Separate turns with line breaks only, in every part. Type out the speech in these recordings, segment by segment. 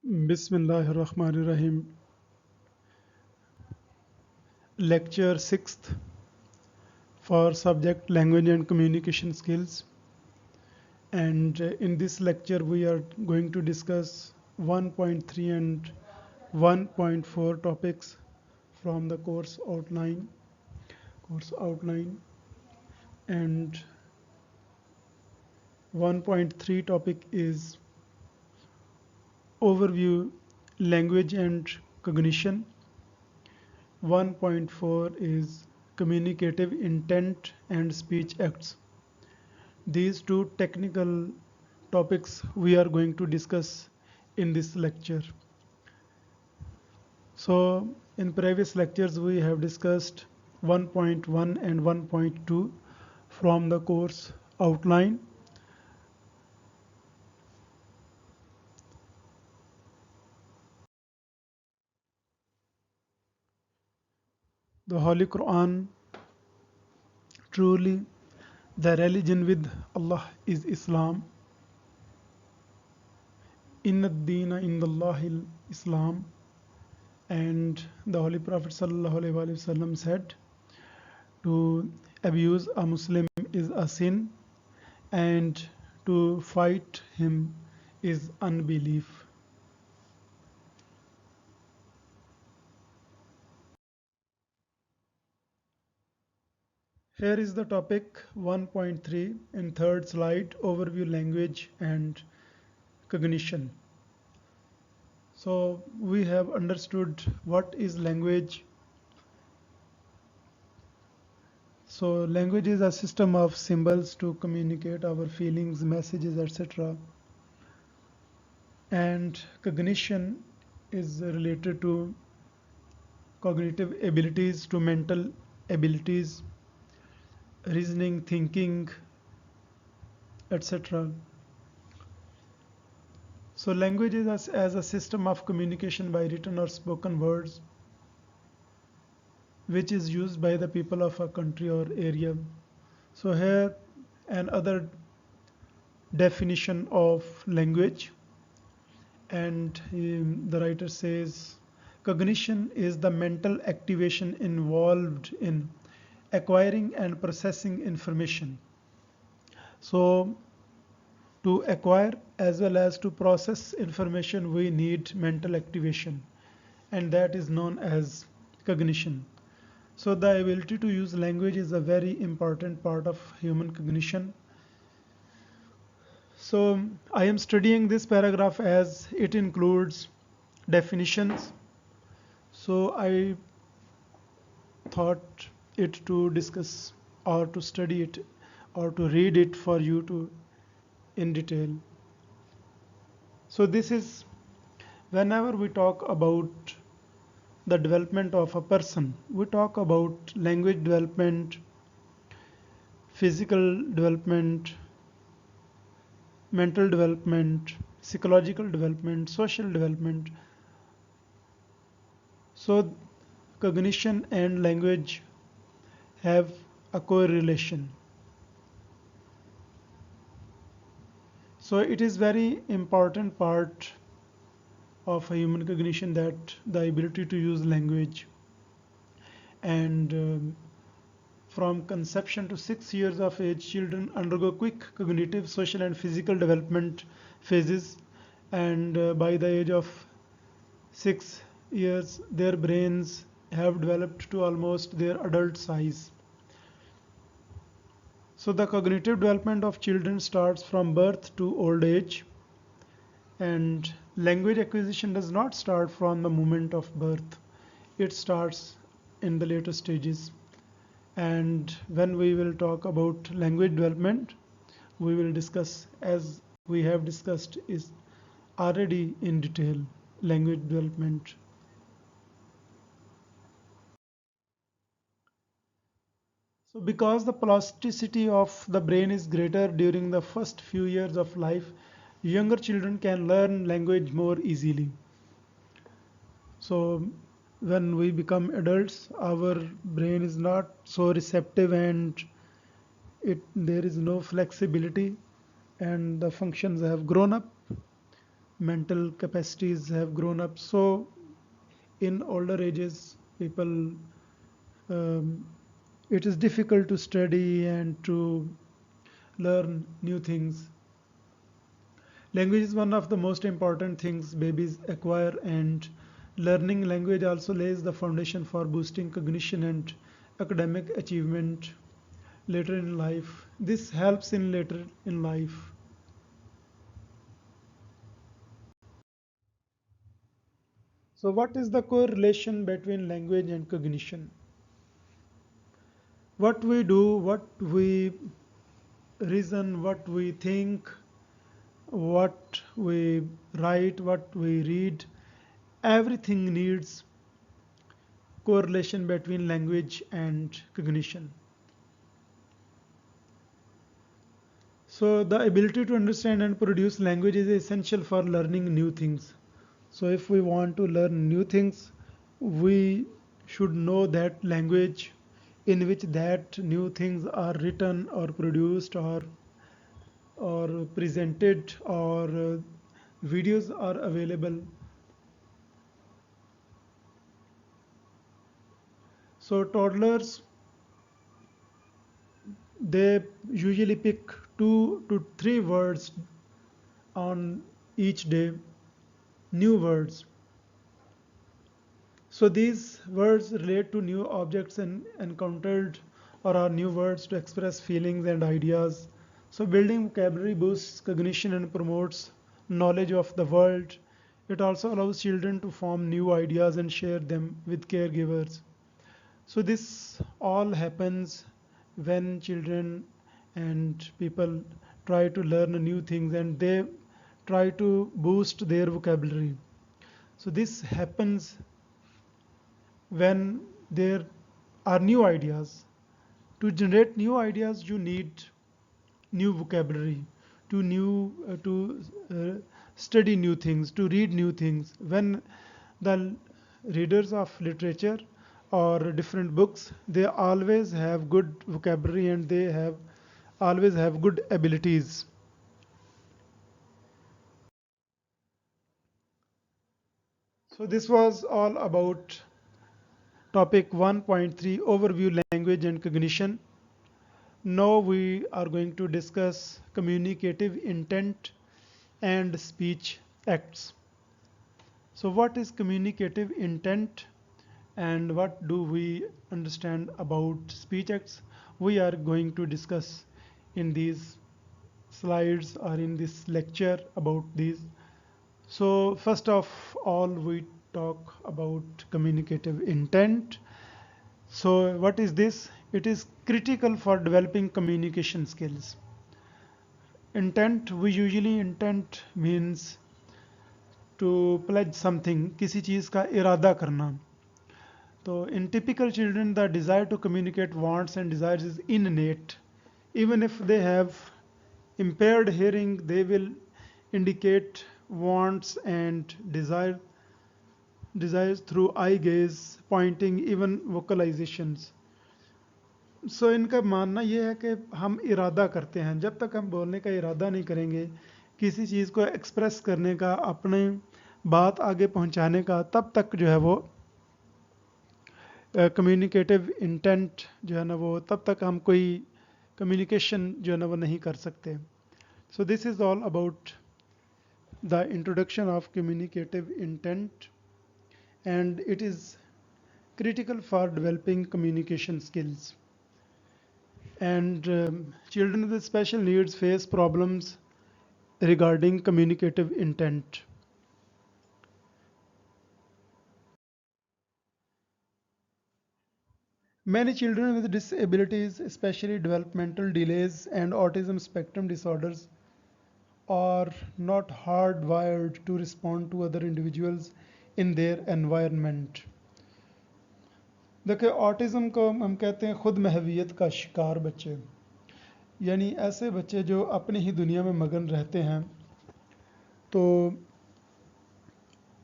Bismillahirrahmanirrahim. Lecture 6th for subject language and communication skills. And in this lecture, we are going to discuss 1.3 and 1.4 topics from the course outline. And 1.3 topic is overview language and cognition. 1.4 is communicative intent and speech acts. These two technical topics we are going to discuss in this lecture. So in previous lectures we have discussed 1.1 and 1.2 from the course outline. The Holy Quran, truly the religion with Allah is Islam. Inna ad-deena indallahi Islam. And the Holy Prophet ﷺ said, to abuse a Muslim is a sin, and to fight him is unbelief. Here is the topic 1.3 in third slide, overview language and cognition. So we have understood what is language. So language is a system of symbols to communicate our feelings, messages, etc. And cognition is related to cognitive abilities, to mental abilities, reasoning, thinking, etc. So language is as a system of communication by written or spoken words, which is used by the people of a country or area. So here another definition of language, and the writer says cognition is the mental activation involved in acquiring and processing information. So to acquire as well as to process information, we need mental activation, and that is known as cognition. So the ability to use language is a very important part of human cognition. So I am studying this paragraph as it includes definitions. So I thought it to discuss or to study it or to read it for you to in detail. So this is whenever we talk about the development of a person, we talk about language development, physical development, mental development, psychological development, social development. So cognition and language have a correlation. So it is very important part of a human cognition, that the ability to use language. And from conception to 6 years of age, children undergo quick cognitive, social and physical development phases, and by the age of 6 years their brains have developed to almost their adult size. So the cognitive development of children starts from birth to old age, and language acquisition does not start from the moment of birth. It starts in the later stages. And when we will talk about language development, we will discuss, as we have discussed is already in detail, language development. So because the plasticity of the brain is greater during the first few years of life, younger children can learn language more easily. So when we become adults, our brain is not so receptive, and there is no flexibility, and the functions have grown up. mental capacities have grown up. So in older ages, people, um, it is difficult to study and to learn new things. Language is one of the most important things babies acquire, and learning language also lays the foundation for boosting cognition and academic achievement later in life. This helps in later in life. So, what is the correlation between language and cognition? What we do, what we reason, what we think, what we write, what we read, everything needs correlation between language and cognition. So the ability to understand and produce language is essential for learning new things. So if we want to learn new things, we should know that language in which that new things are written or produced or presented or videos are available. So toddlers, they usually pick 2 to 3 words on each day, new words. So these words relate to new objects and encountered or are new words to express feelings and ideas. So building vocabulary boosts cognition and promotes knowledge of the world. It also allows children to form new ideas and share them with caregivers. So this all happens when children and people try to learn new things and they try to boost their vocabulary. So this happens when there are new ideas. To generate new ideas, you need new vocabulary, to study new things, to read new things. When the readers of literature or different books, they always have good vocabulary and they have always have good abilities. So this was all about topic 1.3 overview language and cognition. Now we are going to discuss communicative intent and speech acts. So what is communicative intent and what do we understand about speech acts? We are going to discuss in these slides or in this lecture about these. So first of all, we talk about communicative intent. So what is this? It is critical for developing communication skills. Intent, we usually intent means to pledge something, किसी चीज़ का इरादा करना. So in typical children, the desire to communicate wants and desires is innate. Even if they have impaired hearing, they will indicate wants and desires through eye gaze, pointing, even vocalizations. सो इनका मानना ये है कि हम इरादा करते हैं, जब तक हम बोलने का इरादा नहीं करेंगे, किसी चीज़ को एक्सप्रेस करने का, अपने बात आगे पहुंचाने का, तब तक जो है वो कम्युनिकेटिव इंटेंट जो है ना वो, तब तक हम कोई कम्युनिकेशन जो है ना वो नहीं कर सकते. So this is all about the introduction of communicative intent and it is critical for developing communication skills. And children with special needs face problems regarding communicative intent. Many children with disabilities, especially developmental delays and autism spectrum disorders, are not hardwired to respond to other individuals in their environment. देखिए autism को हम कहते हैं खुद महवियत का शिकार बच्चे, यानी ऐसे बच्चे जो अपनी ही दुनिया में मगन रहते हैं. तो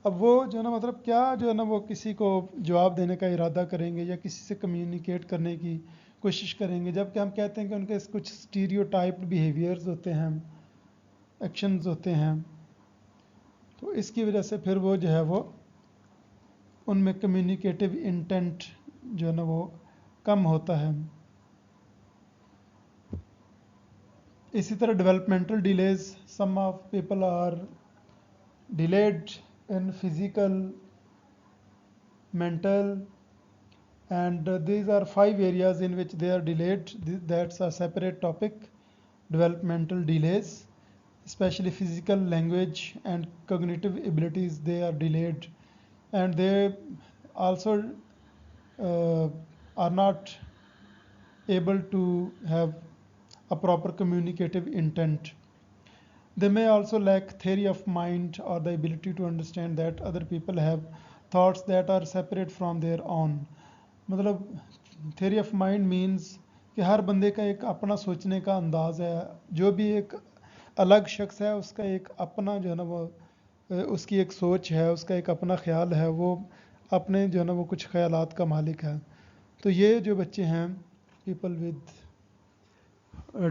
अब वो जो है ना मतलब क्या जो है ना वो किसी को जवाब देने का इरादा करेंगे या किसी से कम्युनिकेट करने की कोशिश करेंगे, जबकि हम कहते हैं कि उनके कुछ स्टीरियोटाइप्ड बिहेवियर्स होते हैं, एक्शंस होते हैं. इसकी वजह से फिर वो जो है वो उनमें कम्युनिकेटिव इंटेंट जो है ना वो कम होता है। इसी तरह developmental delays, some of people are delayed in physical, mental, and these are 5 areas in which they are delayed. That's a separate topic. Developmental delays, especially physical, language and cognitive abilities, they are delayed, and they also are not able to have a proper communicative intent. They may also lack theory of mind or the ability to understand that other people have thoughts that are separate from their own. मतलब theory of mind means कि हर बंदे का एक अपना सोचने का अंदाज है, जो भी एक अलग शख्स है उसका एक अपना जो है ना वो उसकी एक सोच है, उसका एक अपना ख्याल है, वो अपने जो है ना वो कुछ ख्यालात का मालिक है। तो ये जो बच्चे हैं, people with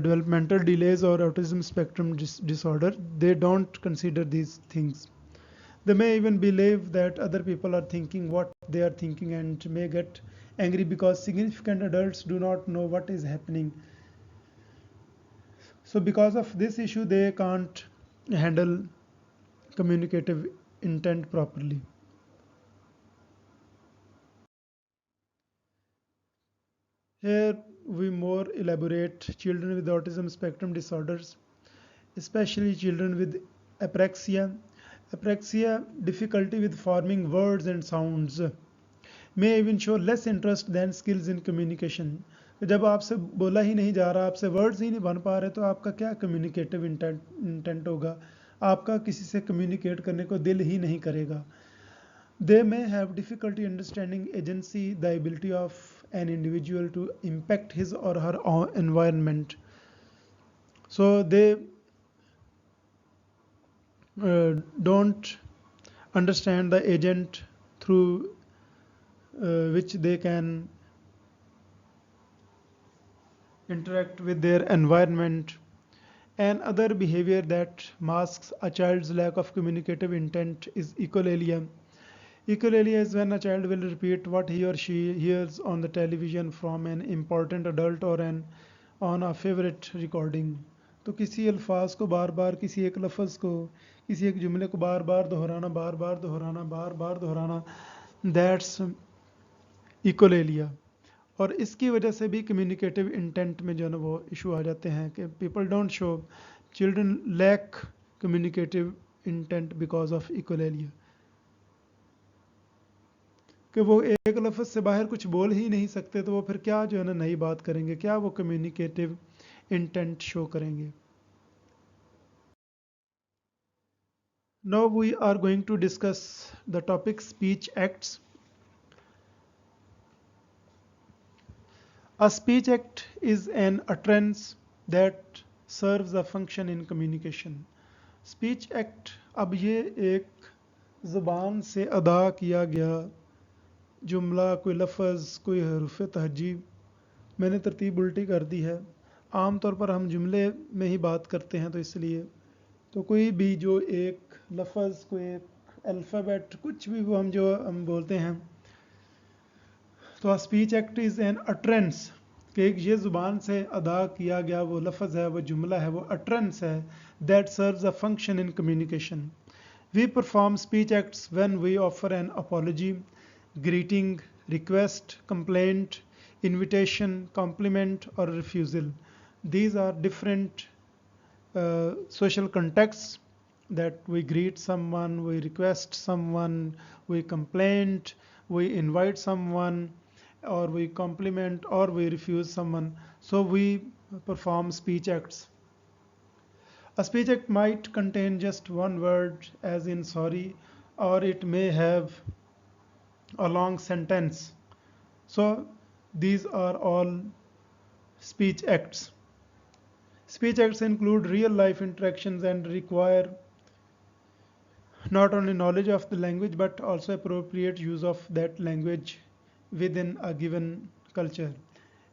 developmental delays or autism spectrum disorder, they don't consider these things. They may even believe that other people are thinking what they are thinking and may get angry because significant adults do not know what is happening. So because of this issue, they can't handle communicative intent properly. Here we more elaborate children with autism spectrum disorders, especially children with apraxia. Apraxia, difficulty with forming words and sounds, may even show less interest than skills in communication. जब आपसे बोला ही नहीं जा रहा, आपसे words ही नहीं बन पा रहे, तो आपका क्या कम्युनिकेटिव इंटेंट होगा? आपका किसी से कम्युनिकेट करने को दिल ही नहीं करेगा. They may have difficulty understanding agency, the ability of an individual to impact his or her own environment. So they don't understand the agent through which they can interact with their environment. And other behavior that masks a child's lack of communicative intent is echolalia. Echolalia is when a child will repeat what he or she hears on the television from an important adult or on a favorite recording. तो किसी अल्फाज को बार बार, किसी एक लफ्ज़ को, किसी एक जुमले को बार बार दोहराना, बार बार दोहराना, बार बार दोहराना, दैट्स इकोलेलिया. और इसकी वजह से भी कम्युनिकेटिव इंटेंट में जो है ना वो इशू आ जाते हैं कि people don't show, children lack communicative intent because of echolalia. कि वो एक लफ्ज़ से बाहर कुछ बोल ही नहीं सकते, तो वो फिर क्या जो है ना नई बात करेंगे, क्या वो कम्युनिकेटिव इंटेंट शो करेंगे. Now we are going to discuss the topic speech acts. A speech act is an utterance that serves a function in communication. Speech act, अब ये एक ज़ुबान से अदा किया गया जुमला, कोई लफ्ज़, कोई हरूफ तहजी, मैंने तरतीब उल्टी कर दी है. आम तौर पर हम जुमले में ही बात करते हैं, तो इसलिए तो कोई भी जो एक लफ्ज़, कोई एक अल्फ़ाबेट, कुछ भी वो हम बोलते हैं, तो speech act is an utterance, कि एक ये ज़ुबान से अदा किया गया वो लफ्ज़ है, वो जुमला है, वो अटरेंस है, that serves a function in communication. We perform speech acts when we offer an apology, greeting, request, complaint, invitation, compliment, or refusal. These are different social contexts that we greet someone, we request someone, we complain, we invite someone, or we compliment, or we refuse someone. So we perform speech acts. A speech act might contain just one word, as in sorry, or it may have a long sentence. So these are all speech acts. Speech acts include real life interactions and require not only knowledge of the language but also appropriate use of that language within a given culture.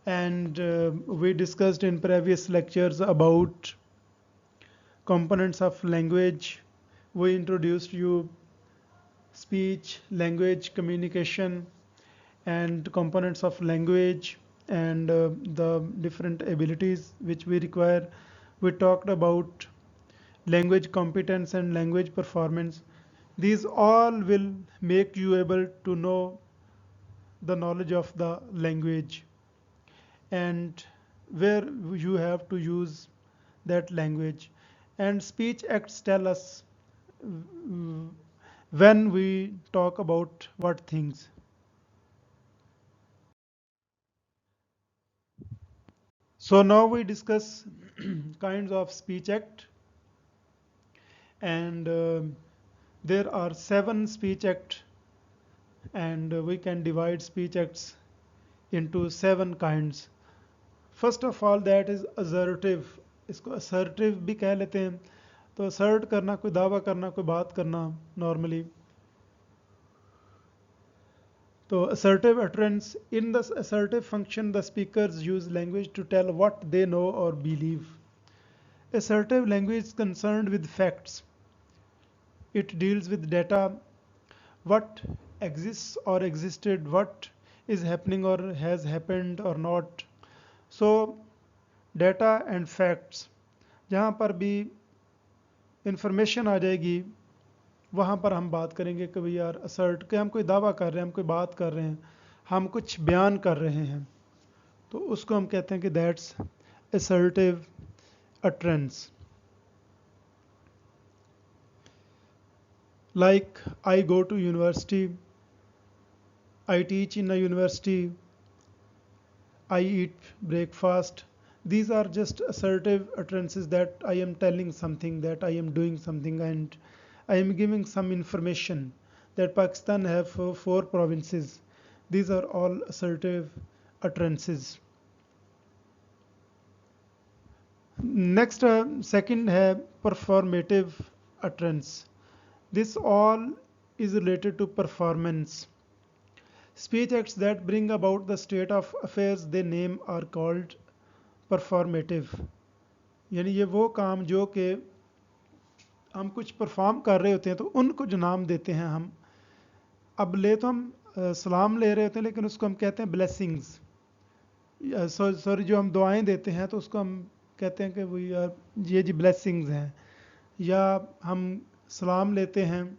And we discussed in previous lectures about components of language, we introduced you speech, language, communication, and components of language, and the different abilities which we require. We talked about language competence and language performance. These all will make you able to know the knowledge of the language and where you have to use that language. And speech acts tell us when we talk about what things. So now we discuss kinds of speech act, and there are 7 speech act, and we can divide speech acts into 7 kinds. First of all that is assertive. इसको assertive भी कह लेते हैं. तो assert करना, कोई दावा करना, कोई बात करना नॉर्मली. तो assertive utterance, in the assertive function the speakers use language to tell what they know or believe. Assertive language is concerned with facts. It deals with data, what exists or existed, what is happening or has happened or not. So data and facts, जहाँ पर भी information आ जाएगी वहाँ पर हम बात करेंगे कि भाई यार असर्ट के हम कोई दावा कर रहे हैं, हम कोई बात कर रहे हैं, हम कुछ बयान कर रहे हैं, तो उसको हम कहते हैं कि that's assertive utterance. Like I go to university, I teach in a university, I eat breakfast. These are just assertive utterances that I am telling something, that I am doing something, and I am giving some information that Pakistan have 4 provinces. These are all assertive utterances. Next, second है performative utterance. This all is related to performance. Speech acts that bring about the state of affairs they name are called performative. यानी ये वो काम जो कि हम कुछ perform कर रहे होते हैं तो उनको जो नाम देते हैं हम. अब ले तो हम सलाम ले रहे होते हैं लेकिन उसको हम कहते हैं ब्लेसिंग्स. सॉरी, जो हम दुआएं देते हैं तो उसको हम कहते हैं कि वो यार ये जी ब्लेसिंग्स हैं. या हम सलाम लेते हैं,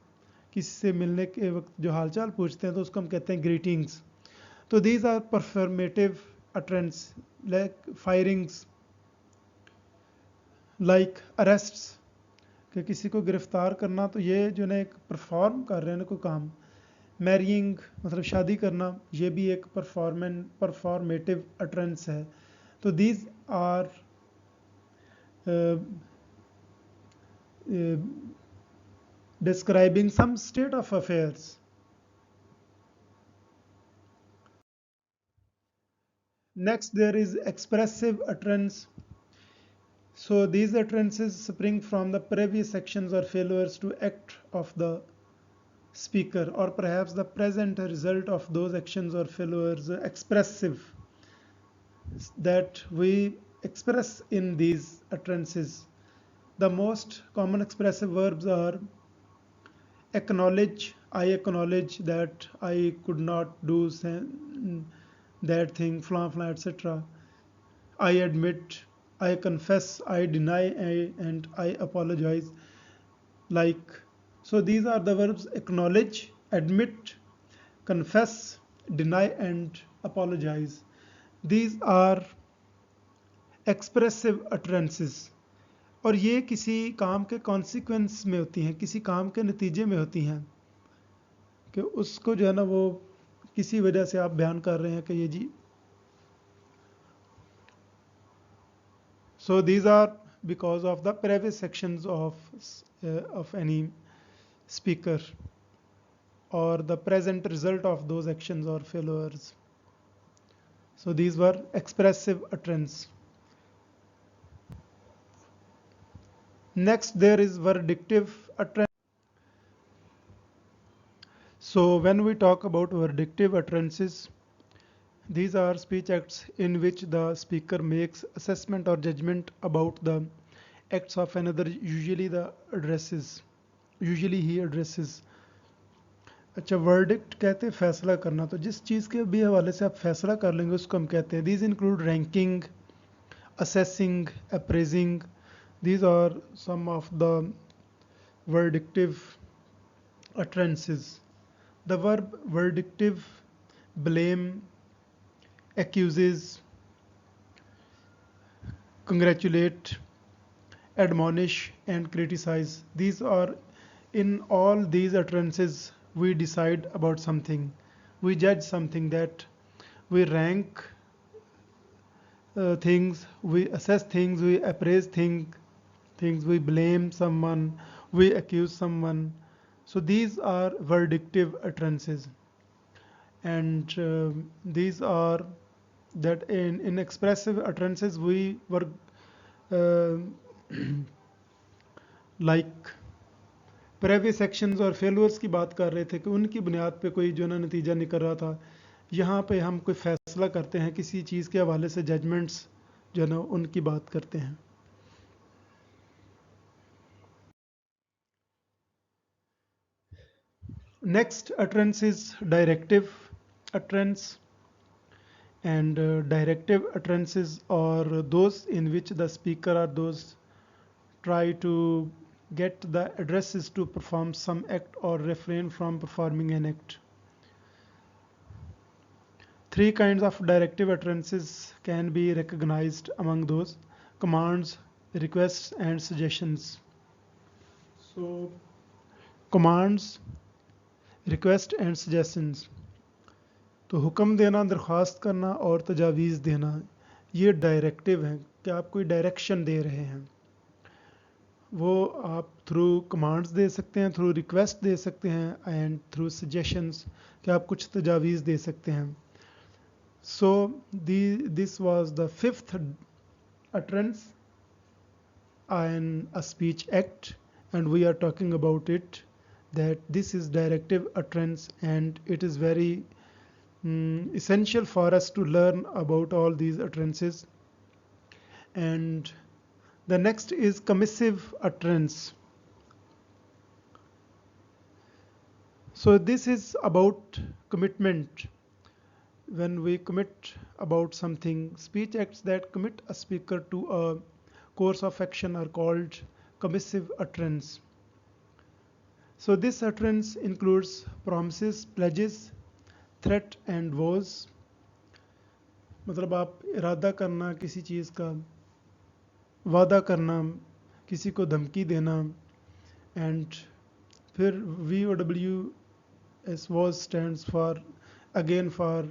किसी से मिलने के वक्त जो हालचाल पूछते हैं तो उसको हम कहते हैं ग्रीटिंग्स. तो these are performative utterance. Like firings, like arrests, कि किसी को गिरफ्तार करना, तो ये जो है एक परफॉर्म कर रहे हैं कोई काम. मैरिंग मतलब शादी करना, ये भी एक परफॉर्मेटिव अटरेंस है. तो these are describing some state of affairs. Next, there is expressive utterance. So these utterances spring from the previous actions or failures to act of the speaker, or perhaps the present result of those actions or failures. Expressive, that we express in these utterances. The most common expressive verbs are acknowledge, I acknowledge that I could not do that thing, flan flan, etc. I admit, I confess, I deny, and I apologize. Like, so these are the verbs acknowledge, admit, confess, deny, and apologize. These are expressive utterances. और ये किसी काम के consequence में होती हैं, किसी काम के नतीजे में होती हैं, कि उसको जो है ना वो किसी वजह से आप बयान कर रहे हैं कि ये जी. So these are because of the previous sections of any speaker, or the present result of those actions or failures. So these were expressive utterance. Next, there is verdictive utterance. So when we talk about verdictive utterances, these are speech acts in which the speaker makes assessment or judgment about the acts of another, usually the addresses. Usually he addresses. अच्छा, verdict कहते हैं फैसला करना, तो जिस चीज़ के भी हवाले से आप फैसला कर लेंगे उसको हम कहते हैं। These include ranking, assessing, appraising. These are some of the verdictive utterances. The verb verdictive, blame, accuses, congratulate, admonish, and criticize. These are, in all these utterances, we decide about something. We judge something, that we rank things, we assess things, we appraise things, we blame someone, we accuse someone. So these are verdictive utterances, and these are that in expressive utterances we were uh, like previous actions और failures की बात कर रहे थे कि उनकी बुनियाद पे कोई जो ना नतीजा निकल रहा था। यहाँ पे हम कोई फैसला करते हैं किसी चीज़ के हवाले से, जजमेंट्स जो है ना उनकी बात करते हैं। Next utterance is directive utterance, and directive utterances are those in which the speaker or those try to get the addresses to perform some act or refrain from performing an act. Three kinds of directive utterances can be recognized among those: commands, requests, and suggestions. So, commands, request, and suggestions. तो हुक्म देना, दरख्वास्त करना और तजावीज़ देना, ये directive हैं कि आप कोई डायरेक्शन दे रहे हैं। वो आप थ्रू कमांड्स दे सकते हैं, थ्रू रिक्वेस्ट दे सकते हैं, एंड थ्रू सजेशंस कि आप कुछ तजावीज़ दे सकते हैं। So this was the fifth utterance in a speech act, and we are talking about it, that this is directive utterance, and it is very essential for us to learn about all these utterances. And the next is commissive utterance. So this is about commitment. When we commit about something, speech acts that commit a speaker to a course of action are called commissive utterance. So this utterance includes promises, pledges, threat and vows. मतलब आप इरादा करना किसी चीज़ का, वादा करना, किसी को धमकी देना, एंड फिर VOWS was stands for again for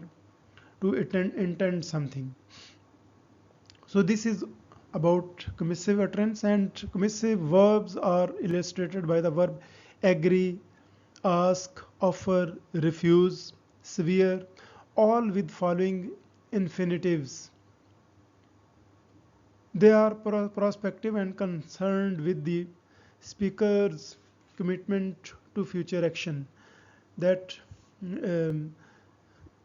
to intend something. So this is about commissive utterance, and commissive verbs are illustrated by the verb agree, ask, offer, refuse, swear, all with following infinitives. They are prospective and concerned with the speaker's commitment to future action. That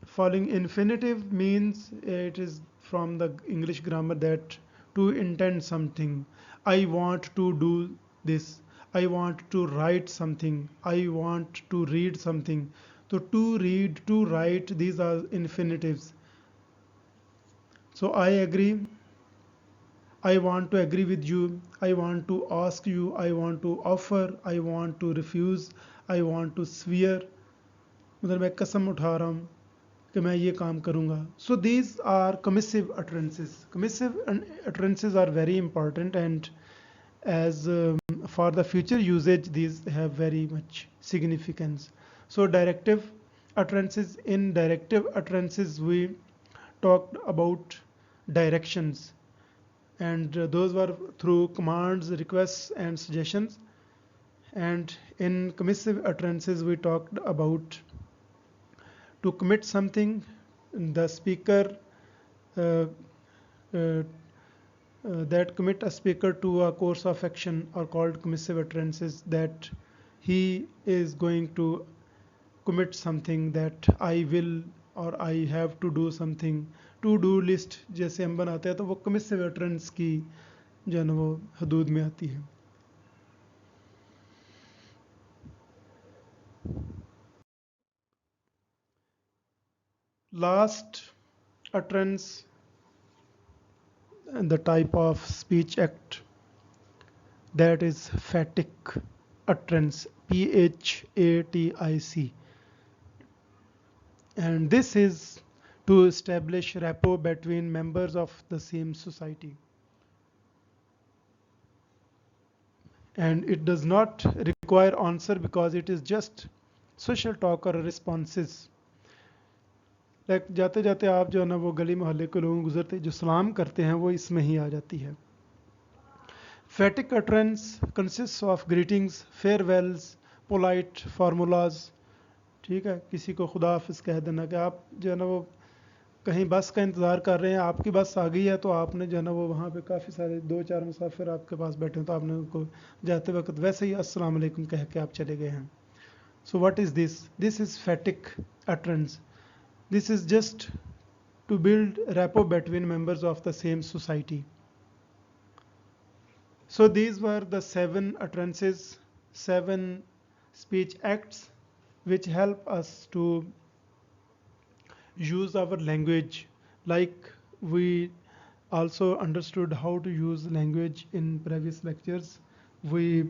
following infinitive means it is from the English grammar, that to intend something. I want to do this. I want to write something. I want to read something. So to read, to write, these are infinitives. So I agree. I want to agree with you. I want to ask you. I want to offer. I want to refuse. I want to swear. मतलब मैं कसम उठा रहा हूँ कि मैं ये काम करूँगा. So these are commissive utterances. Commissive utterances are very important, and as for the future usage, these have very much significance. So directive utterances, in directive utterances we talked about directions, and those were through commands, requests and suggestions. And in commissive utterances we talked about to commit something. The speaker uh, uh, that commit a speaker to a course of action are called commissive utterances, that he is going to commit something, that I will or I have to do something. To do list जैसे हम बनाते हैं तो वो commissive utterance की जो है ना वो हदूद में आती है. last utterance and the type of speech act, that is fatic utterance, PHATIC, and this is to establish rapport between members of the same society, and it does not require answer because it is just social talk or responses. Like जाते जाते आप जो है ना वो गली मोहल्ले के लोगों गुजरते जो सलाम करते हैं वो इसमें ही आ जाती है. Phatic utterance consists of greetings, farewells, polite formulas. ठीक है, किसी को खुदा हाफिज़ कह देना कि आप जो है ना वो कहीं बस का इंतज़ार कर रहे हैं, आपकी बस आ गई है तो आपने जो है ना वो वहाँ पे काफ़ी सारे 2-4 मुसाफिर आपके पास बैठे हैं तो आपने उनको जाते वक्त वैसे ही अस्सलाम वालेकुम कह के आप चले गए हैं. So what is this? This is फैटिक utterance. This is just to build rapport between members of the same society. So these were the 7 utterances, 7 speech acts which help us to use our language. Like we also understood how to use language in previous lectures. We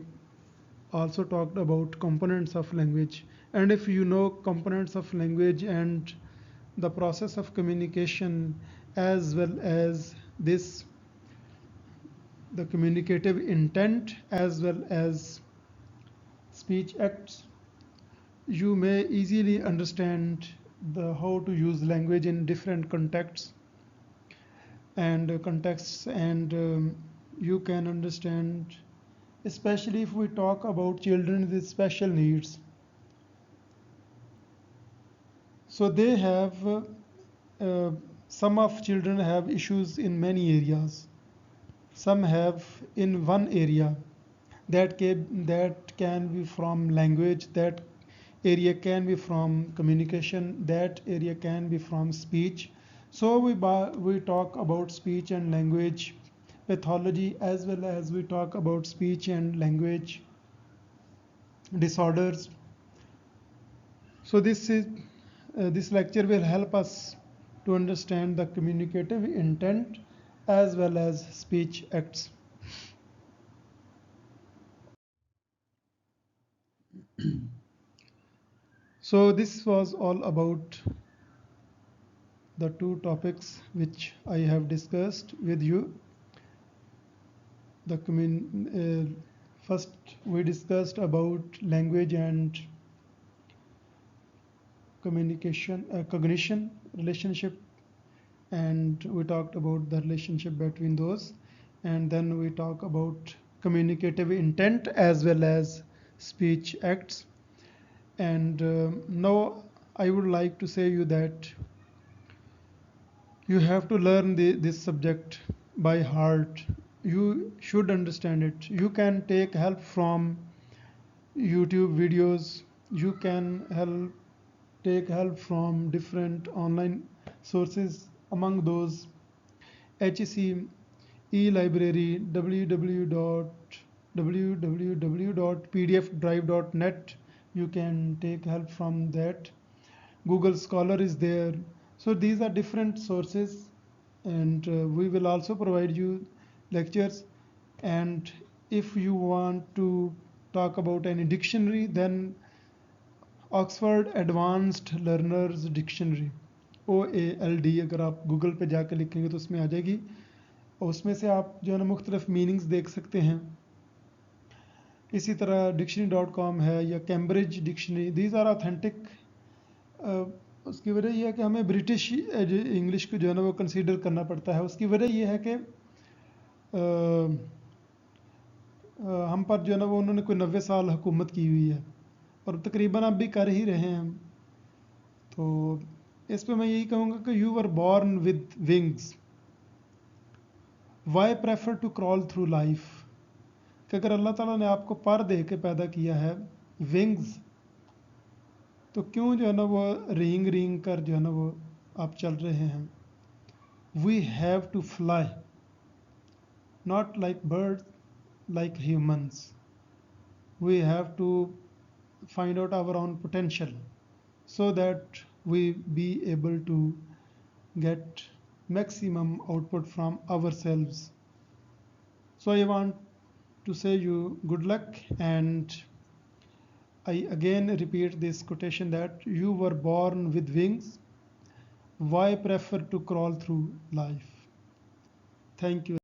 also talked about components of language. And if you know components of language and the process of communication as well as this, the communicative intent as well as speech acts, you may easily understand how to use language in different contexts and you can understand, especially if we talk about children with special needs. So they have some of children have issues in many areas. Some have in one area. That can be from language, that area can be from communication, that area can be from speech. So we talk about speech and language pathology as well as we talk about speech and language disorders. So this lecture will help us to understand the communicative intent as well as speech acts. So this was all about the 2 topics which I have discussed with you. First we discussed about language and communication, cognition relationship, and we talked about the relationship between those, and then we talk about communicative intent as well as speech acts. And now I would like to say you that you have to learn this subject by heart. You should understand it. You can take help from YouTube videos. You can take help from different online sources. Among those, HEC e-library, www.pdfdrive.net. You can take help from that. Google Scholar is there. So these are different sources, and we will also provide you lectures. And if you want to talk about any dictionary, then Oxford advanced learners dictionary OALD अगर आप Google पे जाकर लिखेंगे तो उसमें आ जाएगी, और उसमें से आप जो है ना मुख्तलिफ मीनिंग्स देख सकते हैं. इसी तरह dictionary.com है या Cambridge dictionary. These are authentic. उसकी वजह यह है कि हमें ब्रिटिश इंग्लिश को जो है ना वो कंसीडर करना पड़ता है. उसकी वजह यह है कि हम पर जो है ना वो उन्होंने कोई 90 साल हुकूमत की हुई है और तकरीबन अब भी कर ही रहे हैं हम. तो इस पे मैं यही कहूँगा कि you were born with wings, why prefer to crawl through life. कि अगर अल्लाह ताला ने आपको पर दे के पैदा किया है, विंग्स, तो क्यों जो है ना वो रेंग रेंग कर जो है ना वो आप चल रहे हैं. We have to fly, not like birds, like humans. We have to find out our own potential so that we be able to get maximum output from ourselves. So I want to say you good luck, and I again repeat this quotation that you were born with wings. Why prefer to crawl through life? Thank you.